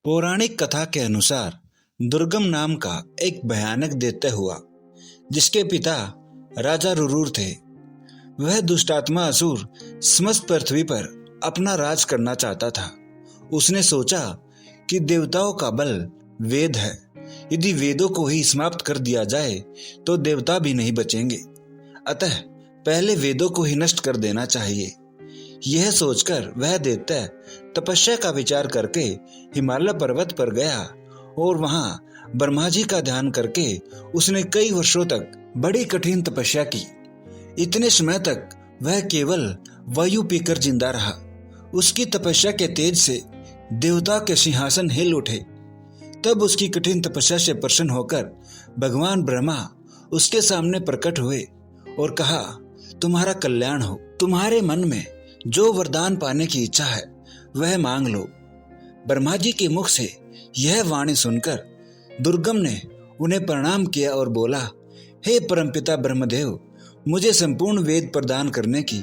पौराणिक कथा के अनुसार दुर्गम नाम का एक भयानक दैत्य हुआ, जिसके पिता राजा रुरूर थे। वह दुष्टात्मा असुर समस्त पृथ्वी पर अपना राज करना चाहता था। उसने सोचा कि देवताओं का बल वेद है, यदि वेदों को ही समाप्त कर दिया जाए तो देवता भी नहीं बचेंगे, अतः पहले वेदों को ही नष्ट कर देना चाहिए। यह सोचकर वह दैत्य तपस्या का विचार करके हिमालय पर्वत पर गया और वहां ब्रह्मा जी का ध्यान करके उसने कई वर्षों तक बड़ी कठिन तपस्या की। इतने समय तक वह केवल वायु पीकर जिंदा रहा। उसकी तपस्या के तेज से देवता के सिंहासन हिल उठे। तब उसकी कठिन तपस्या से प्रसन्न होकर भगवान ब्रह्मा उसके सामने प्रकट हुए और कहा, तुम्हारा कल्याण हो, तुम्हारे मन में जो वरदान पाने की इच्छा है वह मांग लो। ब्रह्मा जी के मुख से यह वाणी सुनकर दुर्गम ने उन्हें प्रणाम किया और बोला, हे परमपिता ब्रह्मदेव, मुझे संपूर्ण वेद प्रदान करने की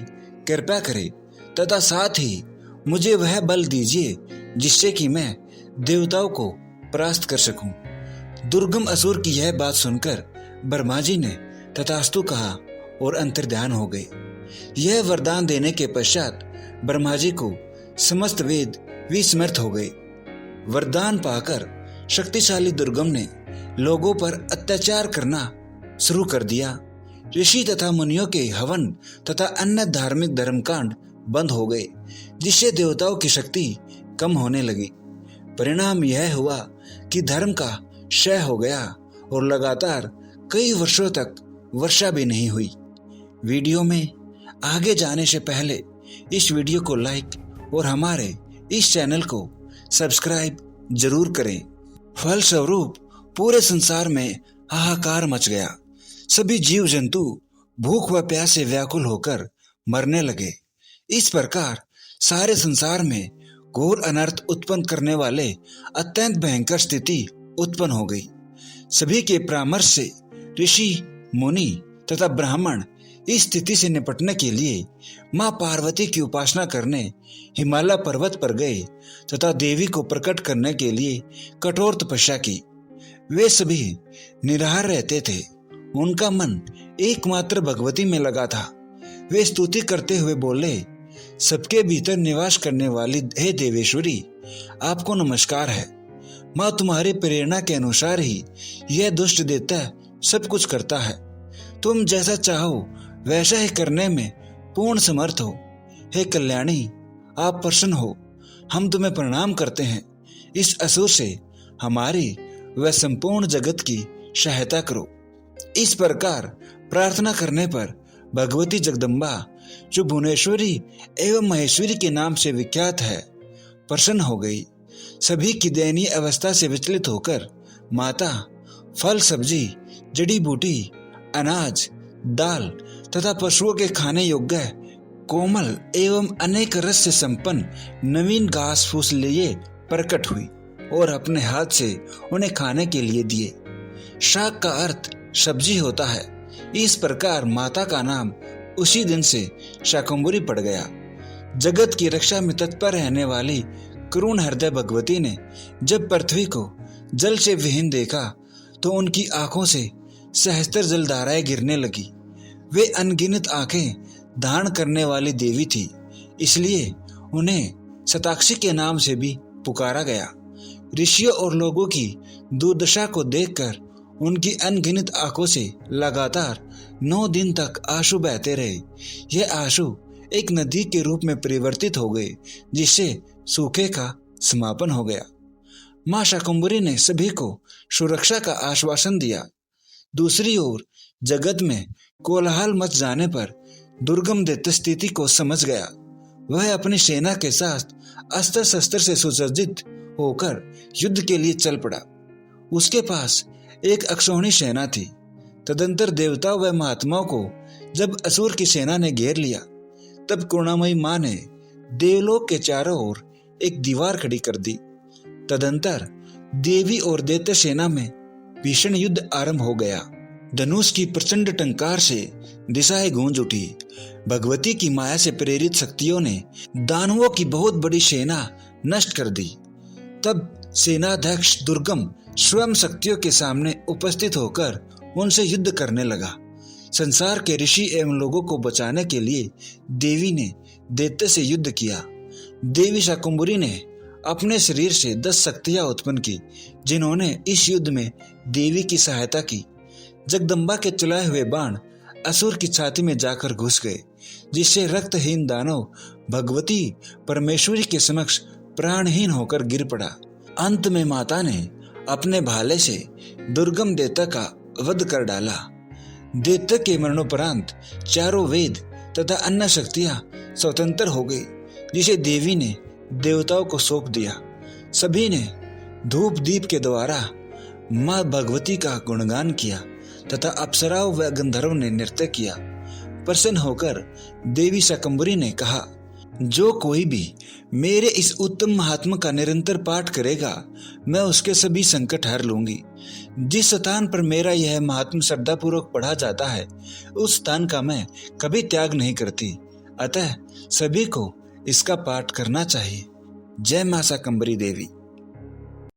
कृपा करें तथा साथ ही मुझे वह बल दीजिए जिससे कि मैं देवताओं को परास्त कर सकूं। दुर्गम असुर की यह बात सुनकर ब्रह्मा जी ने तथास्तु कहा और अंतर्ध्यान हो गए। यह वरदान देने के पश्चात ब्रह्मा जी को समस्त वेद विस्मृत हो गए। वरदान पाकर शक्तिशाली दुर्गम ने लोगों पर अत्याचार करना शुरू कर दिया। ऋषि तथा मुनियों के हवन तथा अन्य धार्मिक धर्मकांड बंद हो गए, जिससे देवताओं की शक्ति कम होने लगी। परिणाम यह हुआ कि धर्म का क्षय हो गया और लगातार कई वर्षों तक वर्षा भी नहीं हुई। वीडियो में आगे जाने से पहले इस वीडियो को लाइक और हमारे इस चैनल को सब्सक्राइब जरूर करें। फलस्वरूप पूरे संसार में हाहाकार मच गया। सभी जीव जंतु भूख व प्यास से व्याकुल होकर मरने लगे। इस प्रकार सारे संसार में घोर अनर्थ उत्पन्न करने वाले अत्यंत भयंकर स्थिति उत्पन्न हो गई। सभी के परामर्श से ऋषि, मुनि तथा ब्राह्मण इस स्थिति से निपटने के लिए मां पार्वती की उपासना करने हिमालय पर्वत पर गए तथा देवी को प्रकट करने के लिए कठोर तपस्या की। वे सभी निराहार रहते थे। उनका मन एकमात्र भगवती में लगा था। वे स्तुति करते हुए बोले, सबके भीतर निवास करने वाली हे देवेश्वरी, आपको नमस्कार है। मां तुम्हारी प्रेरणा के अनुसार ही यह दुष्ट दैत्य सब कुछ करता है। तुम जैसा चाहो वैसा ही करने में पूर्ण समर्थ हो। हे कल्याणी, आप प्रसन्न हो, हम तुम्हें प्रणाम करते हैं। इस असुर से हमारी व संपूर्ण जगत की सहायता करो। इस प्रकार प्रार्थना करने पर भगवती जगदम्बा, जो भुवनेश्वरी एवं महेश्वरी के नाम से विख्यात है, प्रसन्न हो गई। सभी की दयनीय अवस्था से विचलित होकर माता फल, सब्जी, जड़ी बूटी, अनाज, दाल तथा पशुओं के खाने योग्य कोमल एवं अनेक रस से संपन्न नवीन घास फूस लिए प्रकट हुई और अपने हाथ से उन्हें खाने के लिए दिए। शाक का अर्थ सब्जी होता है। इस प्रकार माता का नाम उसी दिन से शाकंभरी पड़ गया। जगत की रक्षा में तत्पर रहने वाली करुण हृदय भगवती ने जब पृथ्वी को जल से विहीन देखा तो उनकी आंखों से सहस्त्र जलधाराएं गिरने लगी। वे अनगिनत आंखें धारण करने वाली देवी थी, इसलिए उन्हें शताक्षी के नाम से भी पुकारा गया। ऋषियों और लोगों की दुर्दशा को देखकर उनकी अनगिनत आंखों से लगातार 9 दिन तक आंसू बहते रहे। यह आंसू एक नदी के रूप में परिवर्तित हो गए, जिससे सूखे का समापन हो गया। मां शाकंभरी ने सभी को सुरक्षा का आश्वासन दिया। दूसरी ओर जगत में कोलाहल मच जाने पर दुर्गम दैत्य स्थिति को समझ गया। वह अपनी सेना के साथ अस्त्र शस्त्र से सुसज्जित होकर युद्ध के लिए चल पड़ा। उसके पास एक अक्षौहिणी सेना थी। तदंतर देवताओं व महात्माओं को जब असुर की सेना ने घेर लिया, तब करुणामयी मां ने देवलोक के चारों ओर एक दीवार खड़ी कर दी। तदंतर देवी और दैत्य सेना में भीषण युद्ध आरंभ हो गया। धनुष की प्रचंड टंकार से दिशाएं गूंज उठी। भगवती की माया से प्रेरित शक्तियों ने दानवों की बहुत बड़ी सेना नष्ट कर दी। तब सेनाध्यक्ष दुर्गम स्वयं शक्तियों के सामने उपस्थित होकर उनसे युद्ध करने लगा। संसार के ऋषि एवं लोगों को बचाने के लिए देवी ने दैत्य से युद्ध किया। देवी शाकंभरी ने अपने शरीर से 10 शक्तियां उत्पन्न की, जिन्होंने इस युद्ध में देवी की सहायता की। जगदम्बा के चलाए हुए बाण असुर की छाती में जाकर घुस गए, जिससे रक्तहीन दानव भगवती परमेश्वरी के समक्ष प्राणहीन होकर गिर पड़ा। अंत में माता ने अपने भाले से दुर्गम दैत्य का वध कर डाला। दैत्य के मरणोपरांत चारों वेद तथा अन्य शक्तियां स्वतंत्र हो गई, जिसे देवी ने देवताओं को सौंप दिया। सभी ने धूप दीप के द्वारा मां भगवती का गुणगान किया तथा अप्सराओं व गंधर्व ने नृत्य किया। प्रसन्न होकर देवी शाकंभरी ने कहा, जो कोई भी मेरे इस उत्तम महात्मा का निरंतर पाठ करेगा, मैं उसके सभी संकट हर लूंगी। जिस स्थान पर मेरा यह महात्मा श्रद्धापूर्वक पढ़ा जाता है, उस स्थान का मैं कभी त्याग नहीं करती। अतः सभी को इसका पाठ करना चाहिए। जय मां शाकंभरी देवी।